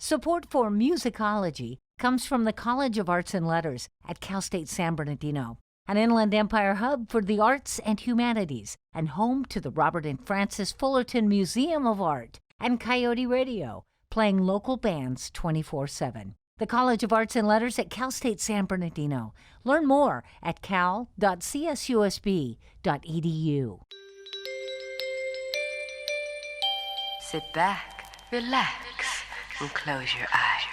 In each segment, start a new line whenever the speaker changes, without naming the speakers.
Support for Musicology comes from the College of Arts and Letters at Cal State San Bernardino, an Inland Empire hub for the arts and humanities, and home to the Robert and Frances Fullerton Museum of Art and Coyote Radio, playing local bands 24/7. The College of Arts and Letters at Cal State San Bernardino. Learn more at cal.csusb.edu.
Sit back, relax, and close your eyes.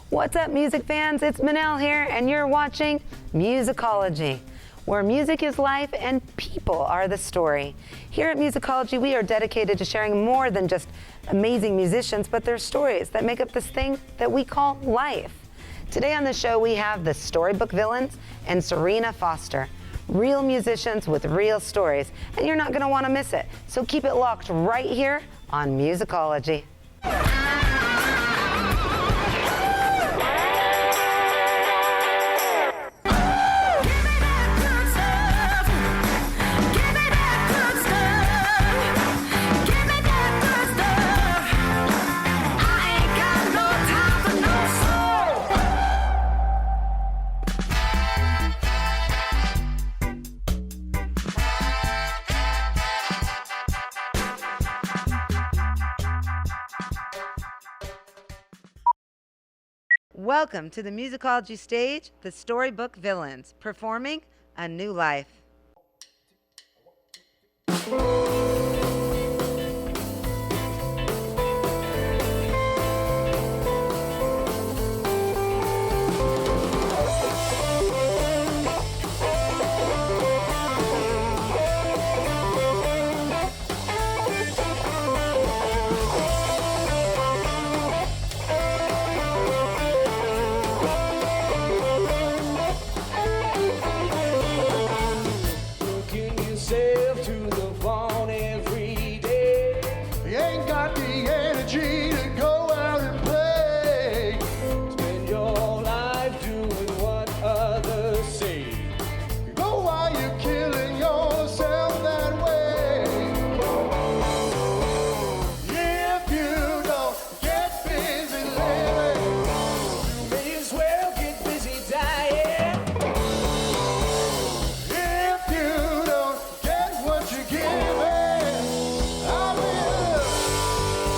What's up, music fans? It's Manel here, and you're watching Musicology, where music is life and people are the story. Here at Musicology, we are dedicated to sharing more than just amazing musicians, but their stories that make up this thing that we call life. Today on the show, we have the Storybook villains and Serena Foster. Real musicians with real stories, and you're not going to want to miss it. So keep it locked right here on Musicology. Welcome to the Musicology stage, the Storybook villains, performing A New Life.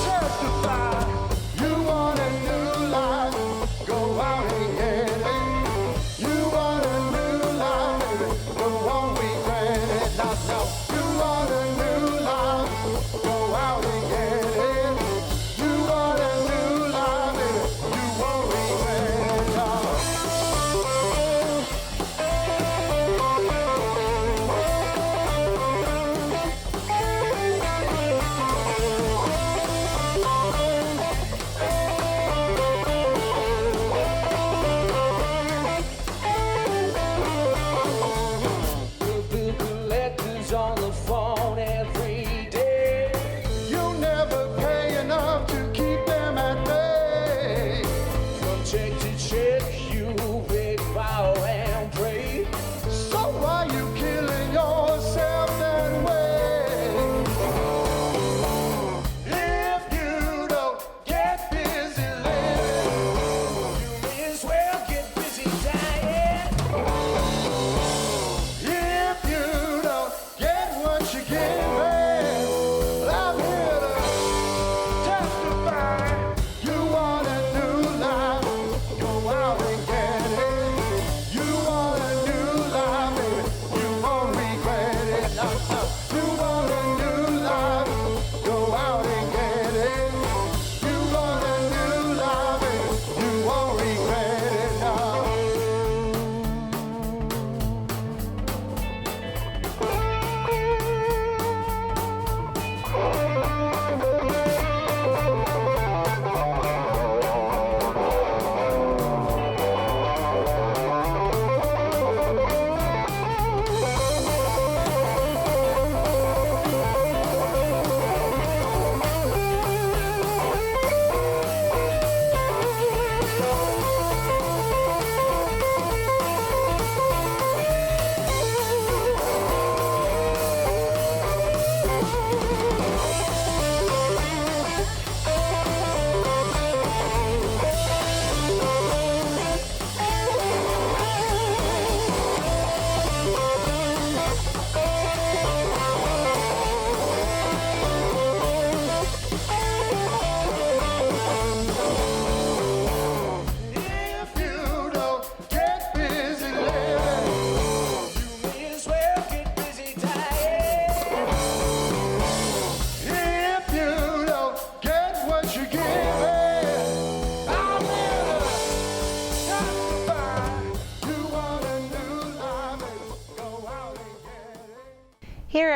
Testify.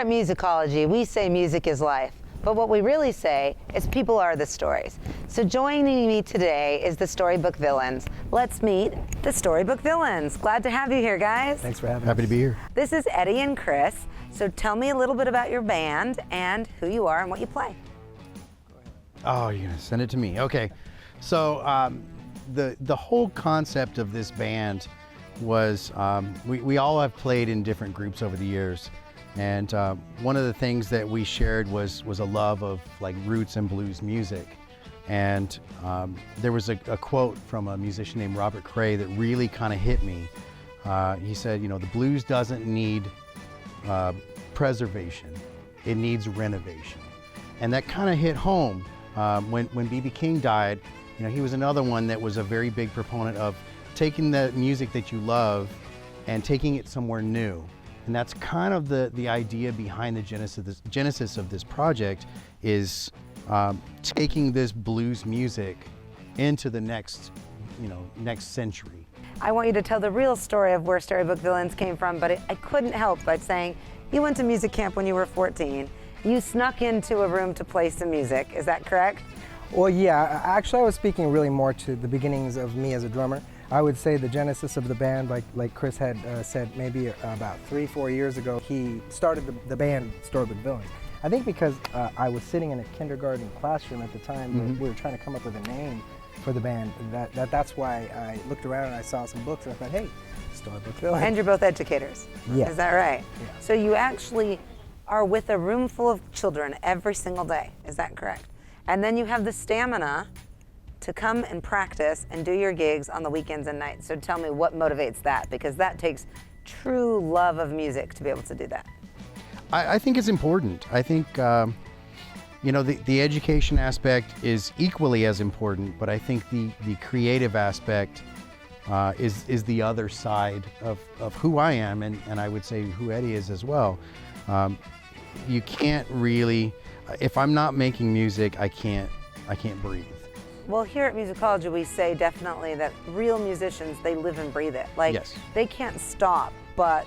at Musicology, we say music is life. But what we really say is people are the stories. So joining me today is the Storybook villains. Let's meet the Storybook villains. Glad to have you here, guys.
Thanks for having us.
Happy to be here.
This is Eddie and Chris. So tell me a little bit about your band and who you are and what you play.
Oh, you're gonna send it to me. Okay. So the whole concept of this band was we all have played in different groups over the years. And one of the things that we shared was a love of like roots and blues music. And there was a quote from a musician named Robert Cray that really kind of hit me. He said, you know, the blues doesn't need preservation, it needs renovation. And that kind of hit home when B.B. King died. You know, he was another one that was a very big proponent of taking the music that you love and taking it somewhere new. And that's kind of the idea behind the genesis of this project is taking this blues music into the next century.
I want you to tell the real story of where Storybook Villains came from, but I couldn't help but saying you went to music camp when you were 14. You snuck into a room to play some music. Is that correct?
Well, yeah, actually I was speaking really more to the beginnings of me as a drummer. I would say the genesis of the band, like Chris had said, maybe about 3-4 years ago, he started the band Storybook Villains. I think because I was sitting in a kindergarten classroom at the time, we were trying to come up with a name for the band. That's why I looked around and I saw some books and I thought, hey, Storybook Villains.
And you're both educators.
Yes.
Is that right?
Yeah.
So you actually are with a room full of children every single day. Is that correct? And then you have the stamina to come and practice and do your gigs on the weekends and nights. So tell me what motivates that, because that takes true love of music to be able to do that.
I think it's important. I think you know, the education aspect is equally as important, but I think the creative aspect is the other side of who I am, and I would say who Eddie is as well. You can't really, if I'm not making music, I can't breathe.
Well, here at Musicology, we say definitely that real musicians, they live and breathe it. Like,
Yes.
They can't stop but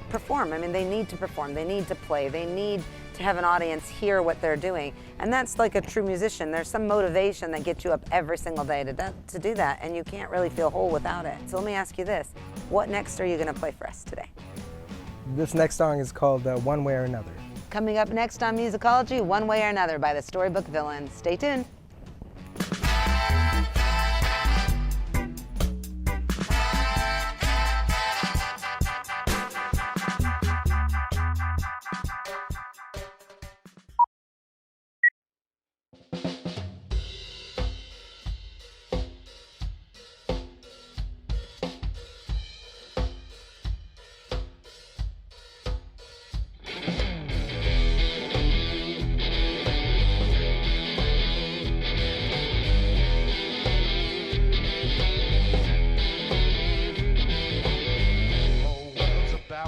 perform. I mean, they need to perform, they need to play, they need to have an audience hear what they're doing. And that's like a true musician. There's some motivation that gets you up every single day to do that, and you can't really feel whole without it. So let me ask you this. What next are you going to play for us today?
This next song is called One Way or Another.
Coming up next on Musicology, One Way or Another by the Storybook Villains. Stay tuned.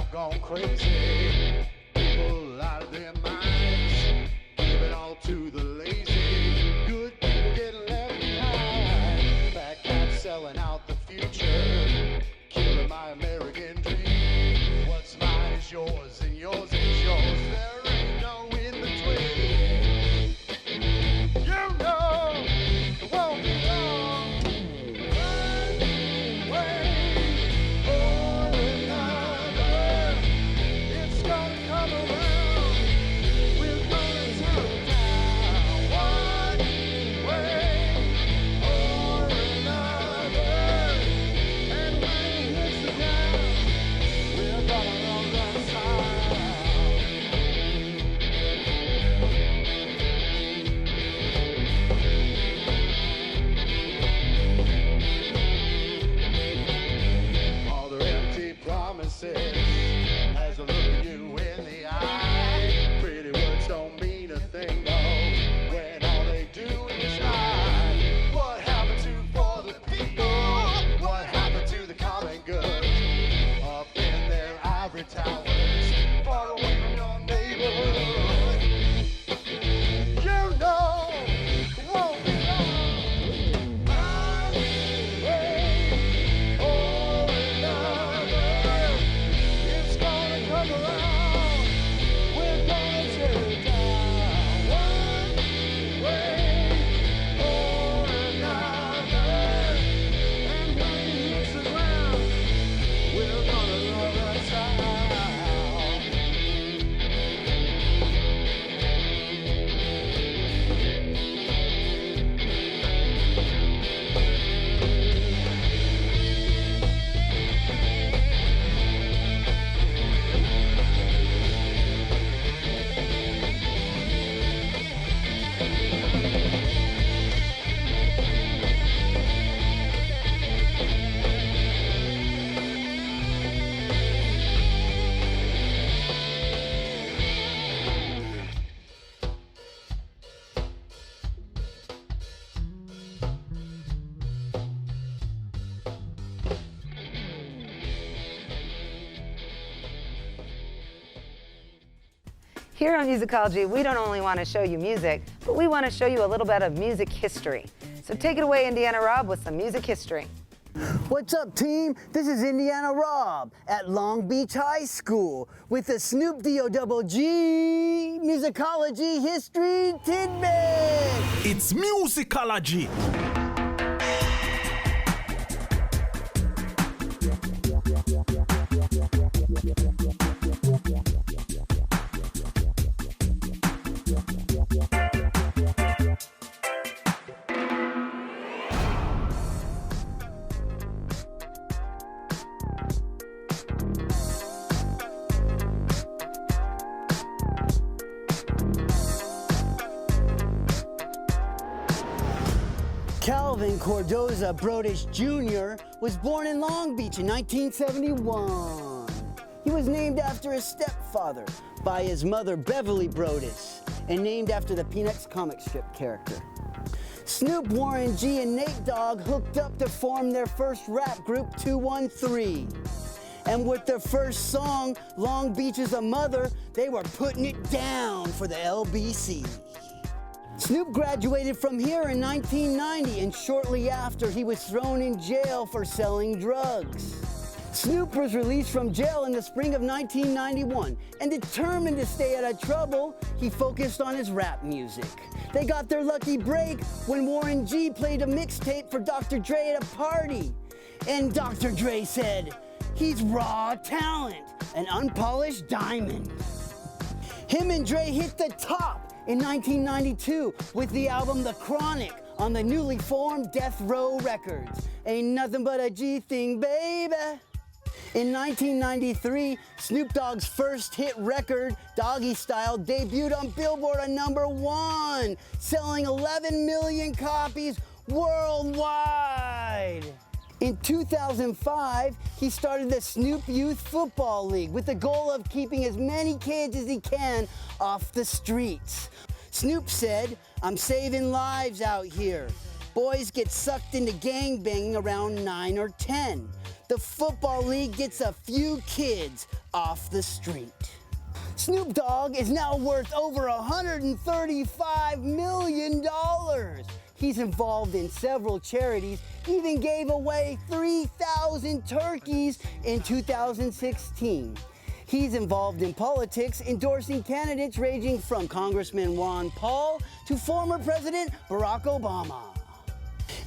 Gone crazy, people out of their minds, give it all to the lazy, good people getting left behind, back at selling out the future, killing my American dream, what's mine is yours and yours is yours, there ain't no in between, you know, it won't be long, one way or another.
Here on Musicology, we don't only want to show you music, but we want to show you a little bit of music history. So take it away, Indiana Rob, with some music history.
What's up, team? This is Indiana Rob at Long Beach High School with the Snoop D-O-double-G Musicology History Tidbit.
It's Musicology.
Calvin Cordoza Brodish Jr. was born in Long Beach in 1971. He was named after his stepfather by his mother Beverly Brodish and named after the Peanuts comic strip character. Snoop, Warren G, and Nate Dogg hooked up to form their first rap group, 213. And with their first song, Long Beach is a Mother, they were putting it down for the LBC. Snoop graduated from here in 1990, and shortly after, he was thrown in jail for selling drugs. Snoop was released from jail in the spring of 1991, and determined to stay out of trouble, he focused on his rap music. They got their lucky break when Warren G played a mixtape for Dr. Dre at a party. And Dr. Dre said, "He's raw talent, an unpolished diamond." Him and Dre hit the top in 1992 with the album The Chronic on the newly formed Death Row Records. Ain't nothing but a G thing, baby. In 1993, Snoop Dogg's first hit record, Doggy Style, debuted on Billboard at #1, selling 11 million copies worldwide. In 2005, he started the Snoop Youth Football League with the goal of keeping as many kids as he can off the streets. Snoop said, "I'm saving lives out here. Boys get sucked into gangbanging around 9 or 10. The football league gets a few kids off the street." Snoop Dogg is now worth over $135 million. He's involved in several charities, even gave away 3,000 turkeys in 2016. He's involved in politics, endorsing candidates ranging from Congressman Ron Paul to former President Barack Obama.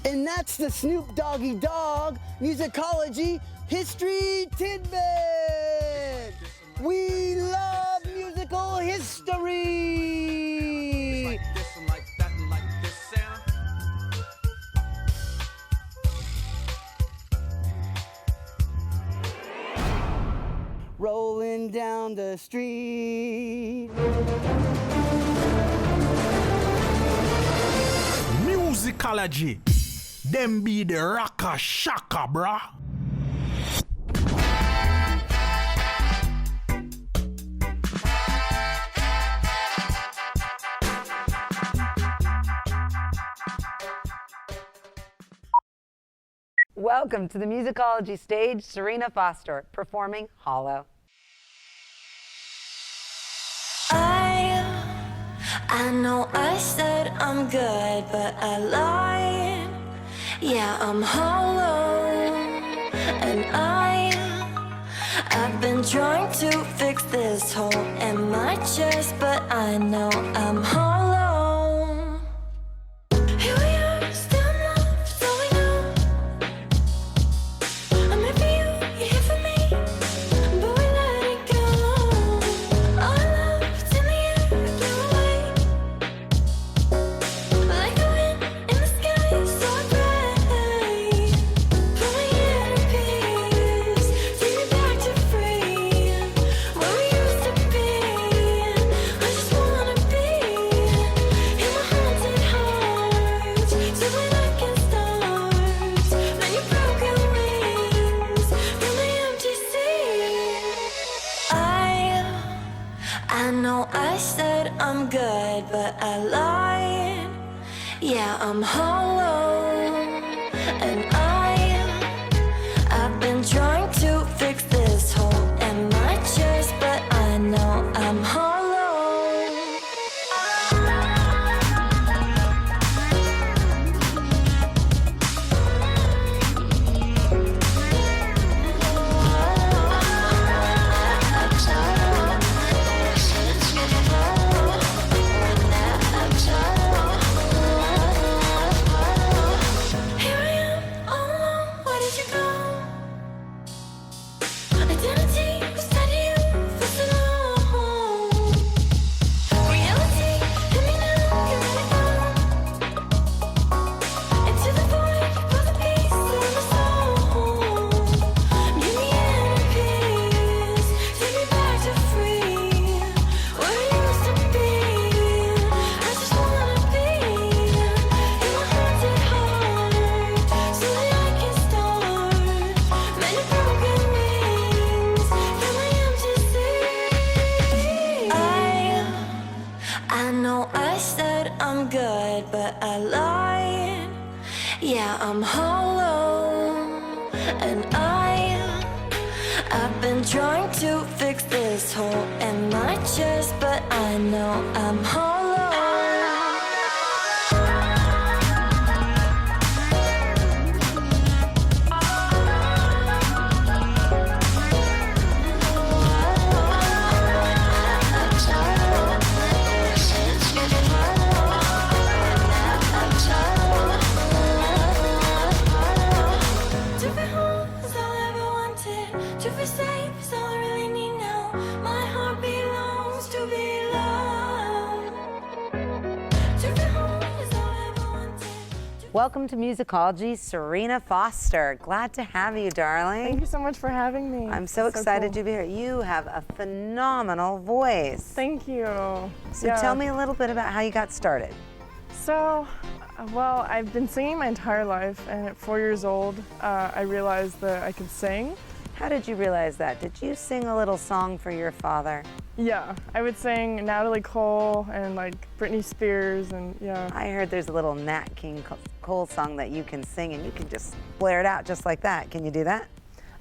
And that's the Snoop Doggy Dogg Musicology History Tidbit. We love musical history. Rolling down the street.
Musicology. Them be the rocka shaka, brah.
Welcome to the Musicology stage, Serena Foster, performing Hollow.
I know I said I'm good, but I lied. Yeah, I'm hollow. And I've been trying to fix this hole in my chest, but I know I'm hollow. Here we are, still in love, so we know. I'm here for you, you're here for me, but we let it go. Our love's in the air, blew away. Like the wind in the sky, so I pray. For my inner peace, take me back to free, where we used to be. I just wanna be in my haunted heart, swimming like in stars. Many broken wings from the empty sea. I know I said I'm good, but I lied. Yeah, I'm hollow. And I've been trying to fix this hole in my chest, but I know I'm hollow. but I lied. Yeah, I'm hollow, and I've been trying to fix this hole in my chest, but I know I'm hollow. To be whole is all I ever wanted. To be safe is all I really need now. My heart belongs to be loved. To be whole is all I ever wanted.
Welcome to Musicology, Serena Foster. Glad to have you, darling.
Thank you so much for having me.
I'm so
It's
excited
cool.
to be here. You have a phenomenal voice.
Thank you.
So tell me a little bit about how you got started.
So, well, I've been singing my entire life, and at 4 years old, I realized that I could sing.
How did you realize that? Did you sing a little song for your father?
Yeah, I would sing Natalie Cole and like Britney Spears, and yeah.
I heard there's a little Nat King Cole song that you can sing and you can just blare it out just like that. Can you do that?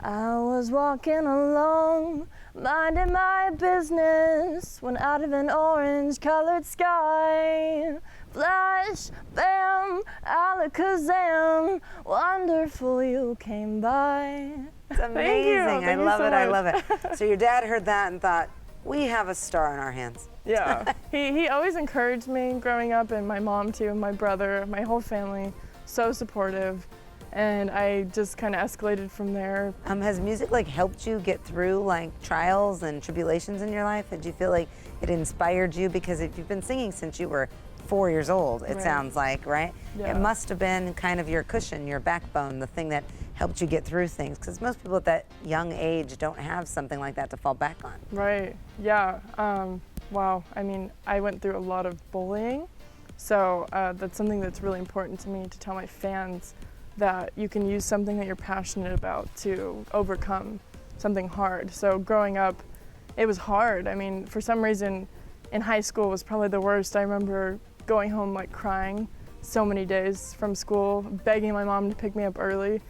I was walking along, minding my business, when out of an orange-colored sky, flash, bam, alakazam, wonderful you came by.
It's amazing.
Thank
I
you
love
so
it. I
much.
love it. So your dad heard that and thought, we have a star in our hands.
Yeah, he always encouraged me growing up, and my mom too, and my brother, my whole family, so supportive. And I just kind of escalated from there.
Has music like helped you get through like trials and tribulations in your life? Did you feel like it inspired you? Because if you've been singing since you were 4 years old, it
Right.
sounds like, right?
Yeah.
It must have been kind of your cushion, your backbone, the thing that helped you get through things. Because most people at that young age don't have something like that to fall back on.
Right, yeah. Wow, I mean, I went through a lot of bullying. So that's something that's really important to me to tell my fans, that you can use something that you're passionate about to overcome something hard. So growing up, it was hard. I mean, for some reason, in high school was probably the worst. I remember going home like crying so many days from school, begging my mom to pick me up early,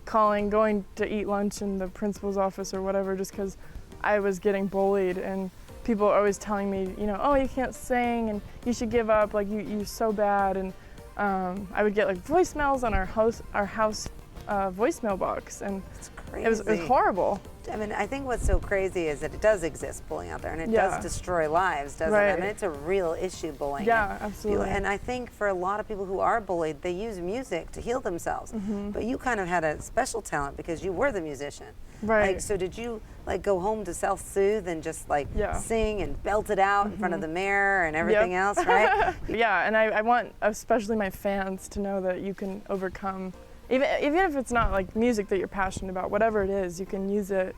going to eat lunch in the principal's office or whatever, just because I was getting bullied, and people are always telling me, you know, oh, you can't sing and you should give up, like you're so bad. And I would get like voicemails on our house voicemail box, and
It's crazy.
it was horrible.
I mean, I think what's so crazy is that it does exist, bullying out there, and it
Yeah.
does destroy lives, doesn't it? I
Right.
mean, it's a real issue, bullying.
Yeah,
And
absolutely.
And I think for a lot of people who are bullied, they use music to heal themselves.
Mm-hmm.
But you kind of had a special talent because you were the musician.
Right.
Like, so did you like go home to self-soothe and just like
Yeah.
sing and belt it out in front of the mirror and everything else, right?
Yeah, and I want especially my fans to know that you can overcome, even if it's not like music that you're passionate about, whatever it is, you can use it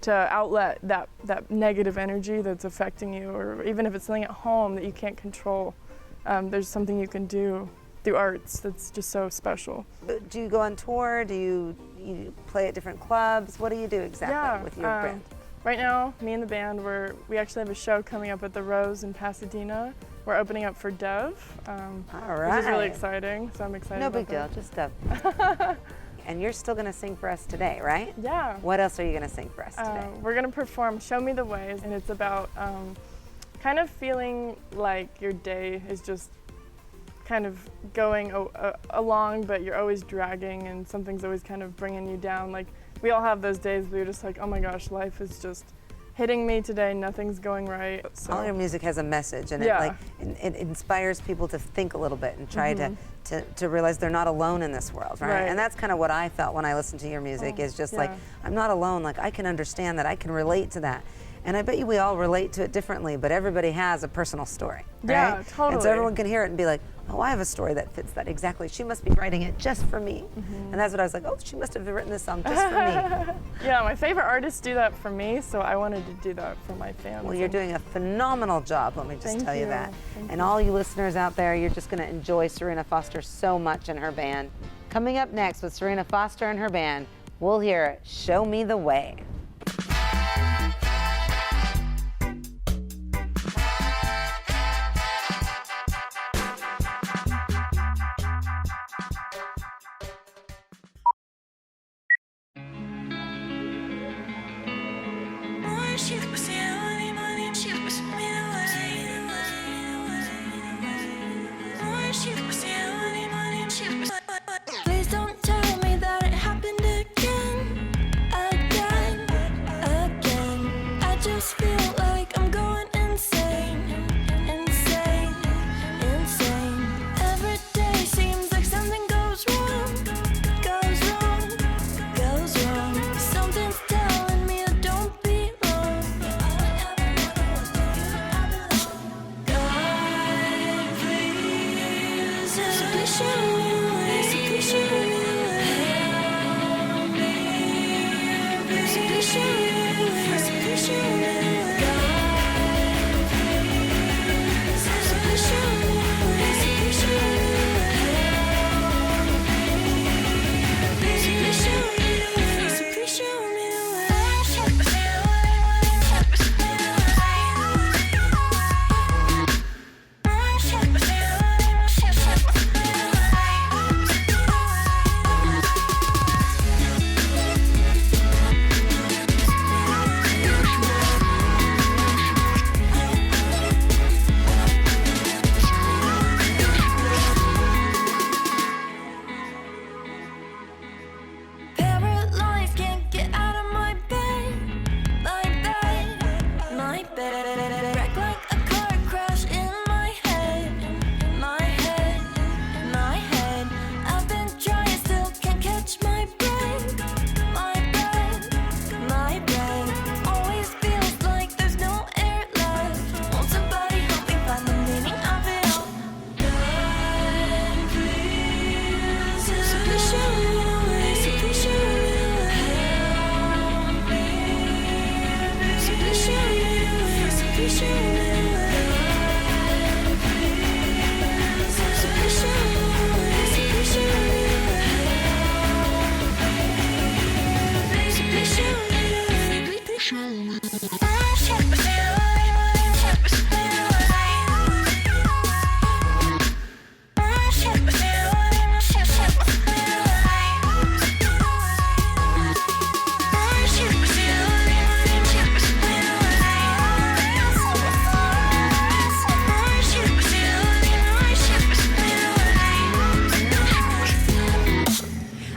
to outlet that negative energy that's affecting you, or even if it's something at home that you can't control, there's something you can do through arts that's just so special.
But do you go on tour? Do you play at different clubs? What do you do exactly with your band?
Right now, me and the band, we actually have a show coming up at the Rose in Pasadena. We're opening up for Dev,
All
which is really
right.
exciting, so I'm excited
No
about
big deal,
that.
just And you're still gonna sing for us today, right?
Yeah.
What else are you gonna sing for us today?
We're gonna perform Show Me the Way, and it's about kind of feeling like your day is just kind of going along, but you're always dragging, and something's always kind of bringing you down. Like, we all have those days where you're just like, oh my gosh, life is just hitting me today, nothing's going right. So,
All your music has a message, and
Yeah.
it inspires people to think a little bit and try to realize they're not alone in this world, right?
Right.
And that's kind of what I felt when I listened to your music, is just like,
yeah.
I'm not alone, like I can understand that, I can relate to that. And I bet you we all relate to it differently, but everybody has a personal story, right?
Yeah,
And so
totally.
everyone can hear it and be like, oh, I have a story that fits that exactly. She must be writing it just for me. And that's what I was like, oh, she must have written this song just for me.
Yeah, my favorite artists do that for me, so I wanted to do that for my fans.
Well, you're doing a phenomenal job, let me just
Thank
tell you
you.
that.
Thank
And all you listeners out there, you're just going to enjoy Serena Foster so much and her band. Coming up next with Serena Foster and her band, we'll hear Show Me the Way.
Please don't tell me that it happened again, again, again. I just feel like I'm going insane, insane, insane. Every day seems like something goes wrong, goes wrong, goes wrong. Something's telling me I don't belong. God, please, please show me the way. Please show me the way. Help me. Please show me the way. Please show me the way. God, please, please show me the way. Please show me the way. Please, please show me the way. Please show me the Paralyzed, can't get out of my bed, my bed, my bed. Wrecked like a car crash in my head, my head, my head. I've been trying, still can't catch my breath, my breath, my breath. Always feels like there's no air left. Won't somebody help me find the meaning of it all? God, please, please show me the way. Please show me the way. Help me. Please show me the way. Please show me the way. Please show me the way. Please show me the way. Please show me the way. Please show me the way.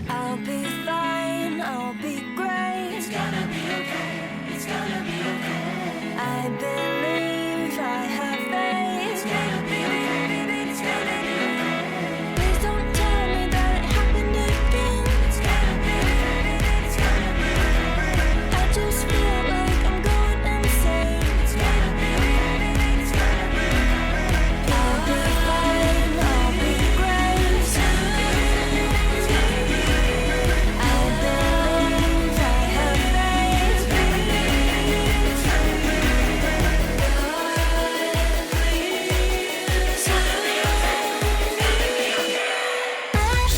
I'll be fine, I'll be great. It's gonna be okay, it's gonna be okay. I believe, I have faith. It's gonna be okay, it's gonna be okay. Please don't tell me that it happened again. It's gonna be okay, it's gonna be okay. I just feel like I'm going insane. It's gonna be okay, it's gonna be okay. I'll be fine, I'll be great. It's gonna be okay, it's gonna be okay. I believe, I have faith. It's gonna be okay, it's gonna be okay. God, please, it's gonna be okay, it's gonna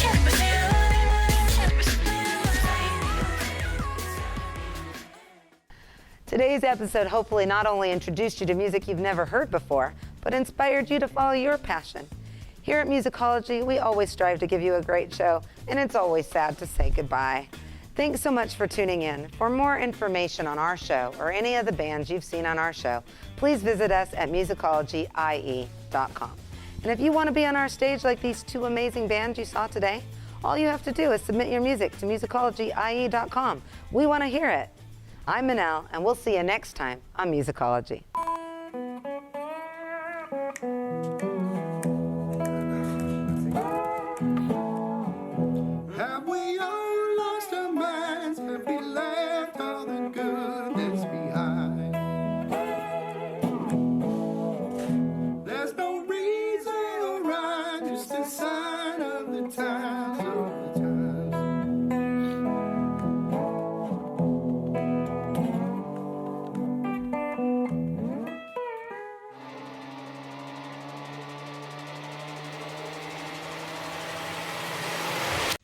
be okay.
Today's episode hopefully not only introduced you to music you've never heard before, but inspired you to follow your passion. Here at Musicology, we always strive to give you a great show, and it's always sad to say goodbye. Thanks so much for tuning in. For more information on our show or any of the bands you've seen on our show, please visit us at musicologyie.com. And if you want to be on our stage like these two amazing bands you saw today, all you have to do is submit your music to musicologyie.com. We want to hear it. I'm Manel, and we'll see you next time on Musicology.
Have we all lost our minds? Have we left all the goodness behind? There's no reason or rhyme, just a sign of the times, of the times.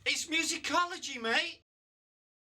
It's musicology, mate.